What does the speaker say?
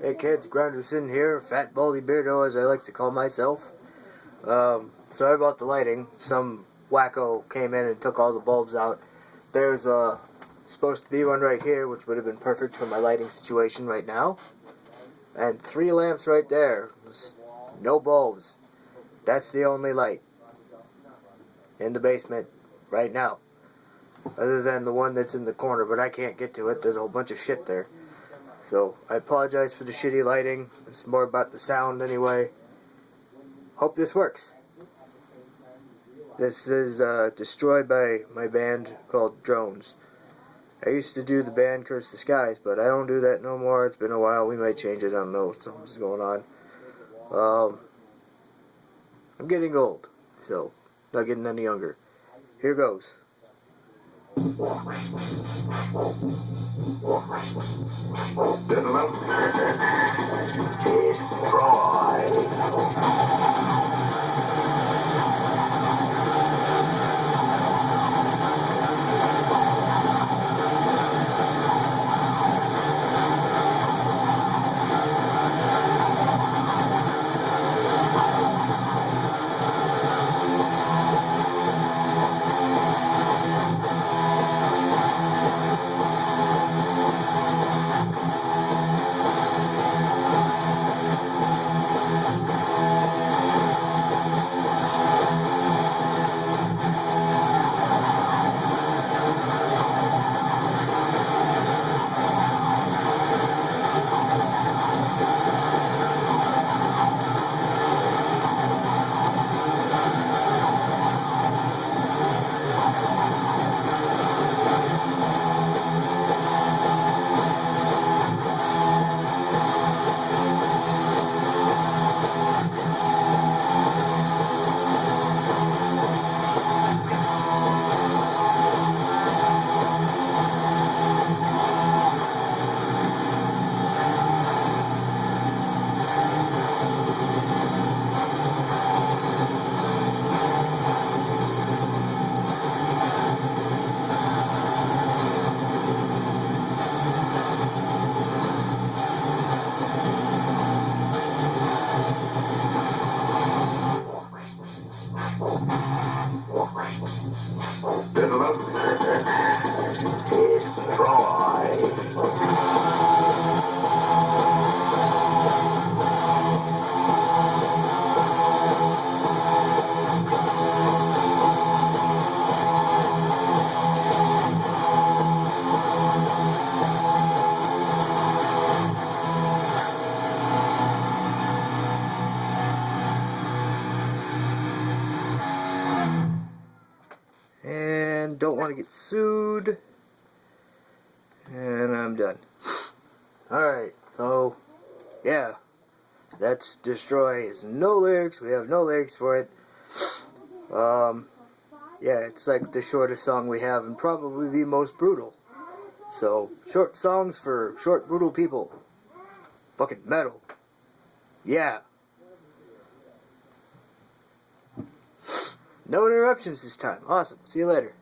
Hey kids, Granderson here, Fat Baldy Beardo as I like to call myself. Sorry about the lighting. Some wacko came in and took all the bulbs out. There's supposed to be one right here, which would have been perfect for my lighting situation right now. And 3 lamps right there. No bulbs. That's the only light in the basement right now. Other than the one that's in the corner, but I can't get to it. There's a whole bunch of shit there. So, I apologize for the shitty lighting. It's more about the sound anyway. Hope this works. This is destroyed by my band called Drones. I used to do the band Curse the Skies, but I don't do that no more. It's been a while. We might change it. I don't know. Something's going on. I'm getting old, so not getting any younger. Here goes. Gentlemen, And don't want to get sued. And I'm done. Alright, so, yeah. That's Destroy. Is no lyrics. We have no lyrics for it. Yeah, it's like the shortest song we have and probably the most brutal. So, short songs for short, brutal people. Fucking metal. Yeah. No interruptions this time. Awesome. See you later.